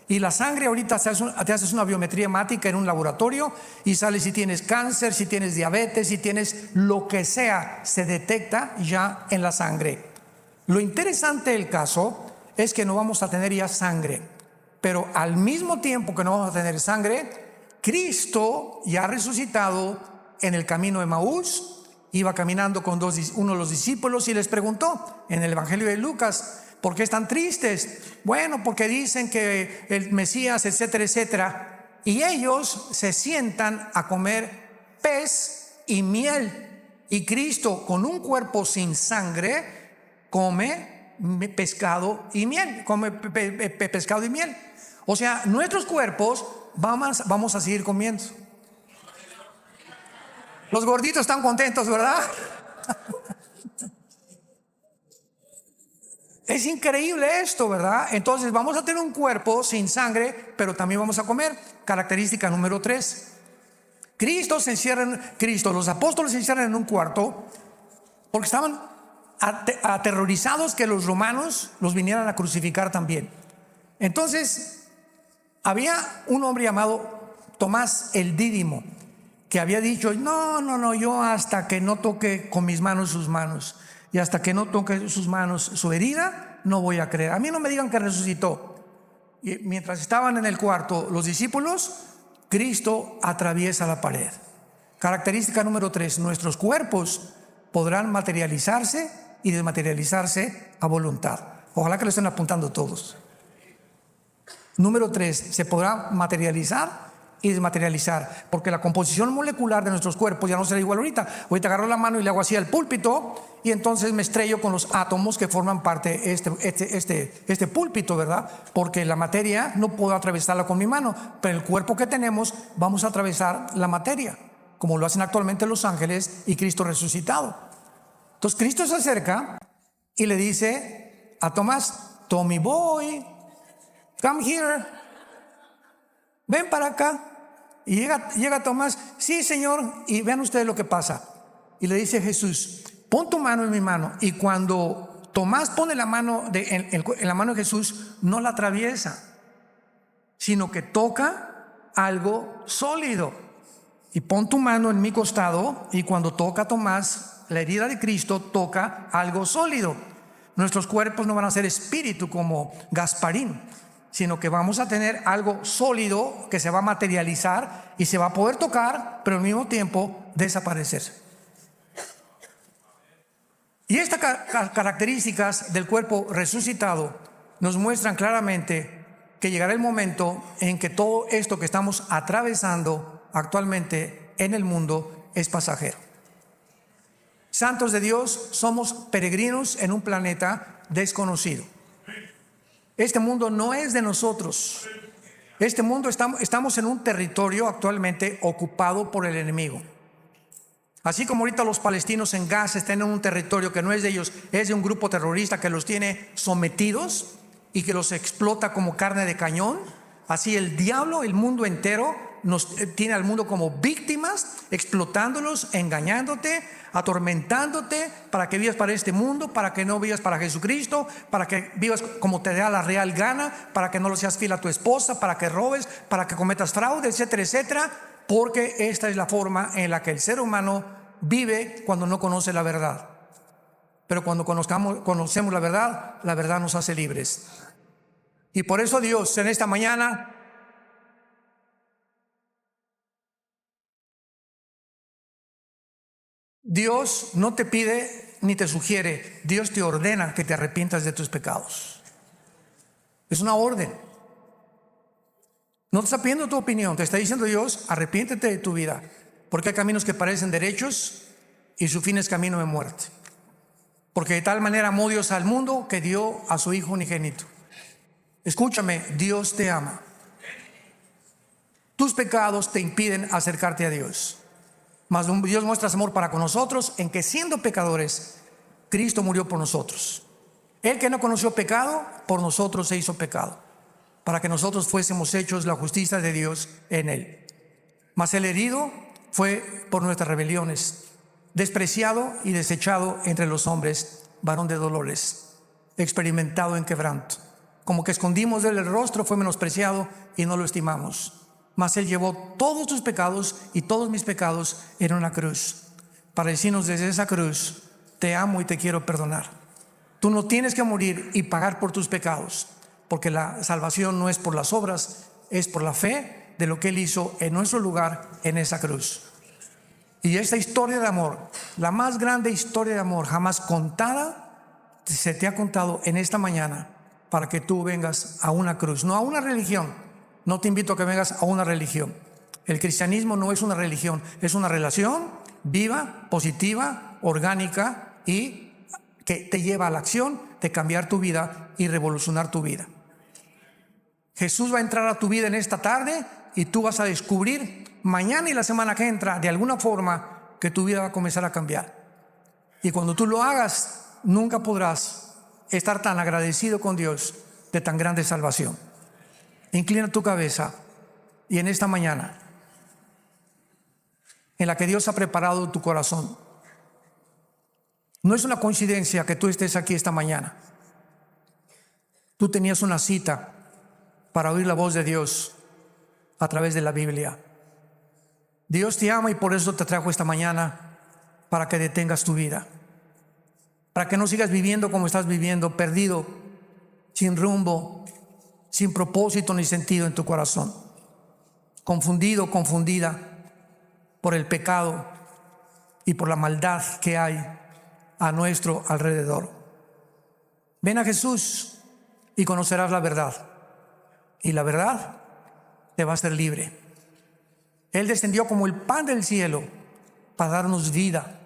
Y la sangre ahorita te haces una biometría hemática en un laboratorio y sale si tienes cáncer, si tienes diabetes, si tienes lo que sea, se detecta ya en la sangre. Lo interesante del caso es que no vamos a tener ya sangre, pero al mismo tiempo que no vamos a tener sangre, Cristo ya resucitado en el camino de Emaús iba caminando con uno de los discípulos y les preguntó en el evangelio de Lucas: ¿por qué están tristes? Bueno, porque dicen que el Mesías, etcétera, etcétera. Y ellos se sientan a comer pez y miel. Y Cristo, con un cuerpo sin sangre, come pescado y miel. Come pescado y miel. O sea, nuestros cuerpos vamos a seguir comiendo. Los gorditos están contentos, ¿verdad? Es increíble esto, ¿verdad? Entonces vamos a tener un cuerpo sin sangre, pero también vamos a comer. Característica número 3. Los apóstoles se encierran en un cuarto porque estaban aterrorizados que los romanos los vinieran a crucificar también. Entonces había un hombre llamado Tomás el Dídimo que había dicho: no, yo hasta que no toque con mis manos sus manos y hasta que no toque sus manos su herida, no voy a creer. A mí no me digan que resucitó. Y mientras estaban en el cuarto los discípulos, Cristo atraviesa la pared. Característica número 3, nuestros cuerpos podrán materializarse y desmaterializarse a voluntad. Ojalá que lo estén apuntando todos. Número 3, se podrá materializar y desmaterializar, porque la composición molecular de nuestros cuerpos ya no será igual ahorita. Ahorita agarro la mano y le hago así al púlpito y entonces me estrello con los átomos que forman parte de este púlpito, ¿verdad? Porque la materia no puedo atravesarla con mi mano, pero el cuerpo que tenemos vamos a atravesar la materia, como lo hacen actualmente los ángeles y Cristo resucitado. Entonces Cristo se acerca y le dice a Tomás: Tommy boy, come here, ven para acá. Y llega Tomás: sí, Señor. Y vean ustedes lo que pasa. Y le dice Jesús: pon tu mano en mi mano. Y cuando Tomás pone la mano en la mano de Jesús, no la atraviesa, sino que toca algo sólido. Y pon tu mano en mi costado. Y cuando toca Tomás la herida de Cristo, toca algo sólido. Nuestros cuerpos no van a ser espíritu como Gasparín, sino que vamos a tener algo sólido que se va a materializar y se va a poder tocar, pero al mismo tiempo desaparecer. Y estas características del cuerpo resucitado nos muestran claramente que llegará el momento en que todo esto que estamos atravesando actualmente en el mundo es pasajero. Santos de Dios, somos peregrinos en un planeta desconocido. Este mundo no es de nosotros. Este mundo estamos en un territorio actualmente ocupado por el enemigo. Así como ahorita los palestinos en Gaza están en un territorio que no es de ellos, es de un grupo terrorista que los tiene sometidos y que los explota como carne de cañón. Así el diablo, el mundo entero, tiene al mundo como víctimas, explotándolos, engañándote, atormentándote para que vivas para este mundo, para que no vivas para Jesucristo, para que vivas como te da la real gana, para que no lo seas fiel a tu esposa, para que robes, para que cometas fraude, etcétera, etcétera, porque esta es la forma en la que el ser humano vive cuando no conoce la verdad. Pero cuando conocemos la verdad nos hace libres. Y por eso Dios en esta mañana Dios no te pide ni te sugiere, Dios te ordena que te arrepientas de tus pecados. Es una orden. No te está pidiendo tu opinión, te está diciendo Dios: arrepiéntete de tu vida, porque hay caminos que parecen derechos y su fin es camino de muerte. Porque de tal manera amó Dios al mundo que dio a su Hijo unigénito. Escúchame, Dios te ama. Tus pecados te impiden acercarte a Dios. Mas Dios muestra su amor para con nosotros en que, siendo pecadores, Cristo murió por nosotros. Él que no conoció pecado, por nosotros se hizo pecado, para que nosotros fuésemos hechos la justicia de Dios en Él. Mas el herido fue por nuestras rebeliones, despreciado y desechado entre los hombres, varón de dolores, experimentado en quebranto. Como que escondimos de él el rostro, fue menospreciado y no lo estimamos. Mas Él llevó todos tus pecados y todos mis pecados en una cruz, para decirnos desde esa cruz: te amo y te quiero perdonar. Tú no tienes que morir y pagar por tus pecados, porque la salvación no es por las obras, es por la fe de lo que Él hizo en nuestro lugar en esa cruz. Y esta historia de amor, la más grande historia de amor jamás contada, se te ha contado en esta mañana para que tú vengas a una cruz, no a una religión. No te invito a que vengas a una religión. El cristianismo no es una religión, es una relación viva, positiva, orgánica y que te lleva a la acción de cambiar tu vida y revolucionar tu vida. Jesús va a entrar a tu vida en esta tarde y tú vas a descubrir mañana y la semana que entra, de alguna forma, que tu vida va a comenzar a cambiar. Y cuando tú lo hagas, nunca podrás estar tan agradecido con Dios de tan grande salvación. Inclina tu cabeza y en esta mañana, en la que Dios ha preparado tu corazón, no es una coincidencia que tú estés aquí esta mañana. Tú tenías una cita para oír la voz de Dios a través de la Biblia. Dios te ama y por eso te trajo esta mañana, para que detengas tu vida, para que no sigas viviendo como estás viviendo, perdido, sin rumbo, sin propósito ni sentido en tu corazón. confundido, confundida por el pecado y por la maldad que hay a nuestro alrededor. Ven a Jesús y conocerás la verdad, y la verdad te va a hacer libre. Él descendió como el pan del cielo para darnos vida.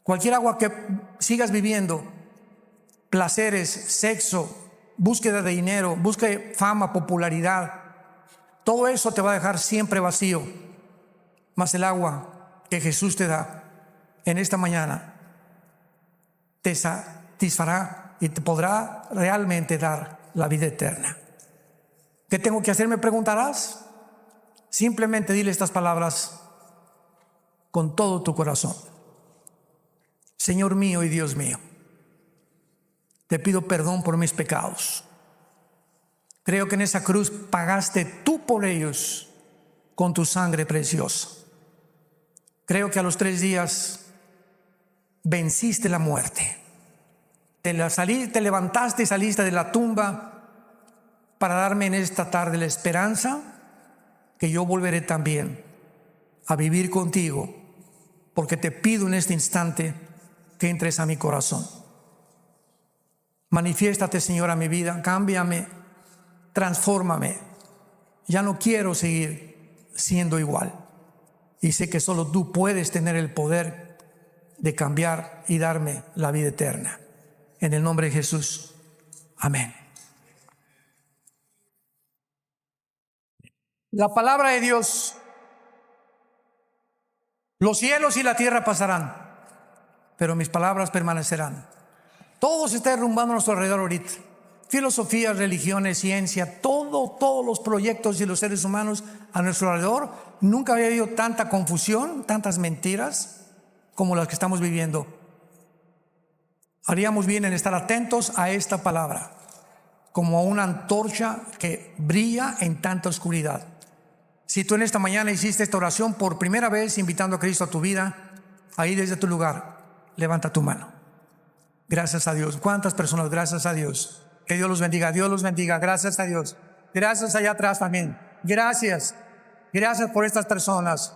Cualquier agua que sigas viviendo, placeres, sexo, búsqueda de dinero, búsqueda de fama, popularidad, todo eso te va a dejar siempre vacío. Mas el agua que Jesús te da en esta mañana te satisfará y te podrá realmente dar la vida eterna. ¿Qué tengo que hacer? Me preguntarás. Simplemente dile estas palabras con todo tu corazón. Señor mío y Dios mío, te pido perdón por mis pecados. Creo que en esa cruz pagaste tú por ellos con tu sangre preciosa. Creo que a los 3 días venciste la muerte. Te levantaste y saliste de la tumba para darme en esta tarde la esperanza que yo volveré también a vivir contigo, porque te pido en este instante que entres a mi corazón. Manifiéstate, Señor, a mi vida, cámbiame, transfórmame. Ya no quiero seguir siendo igual, y sé que solo tú puedes tener el poder de cambiar y darme la vida eterna. En el nombre de Jesús, amén. La palabra de Dios: los cielos y la tierra pasarán, pero mis palabras permanecerán. Todo se está derrumbando a nuestro alrededor ahorita. Filosofías, religiones, ciencia, todos los proyectos y los seres humanos a nuestro alrededor. Nunca había habido tanta confusión, tantas mentiras como las que estamos viviendo. Haríamos bien en estar atentos a esta palabra, como a una antorcha que brilla en tanta oscuridad. Si tú en esta mañana hiciste esta oración por primera vez, invitando a Cristo a tu vida, ahí desde tu lugar, levanta tu mano. Gracias a Dios. ¿Cuántas personas? Gracias a Dios. Que Dios los bendiga. Dios los bendiga. Gracias a Dios. Gracias allá atrás también. Gracias. Gracias por estas personas.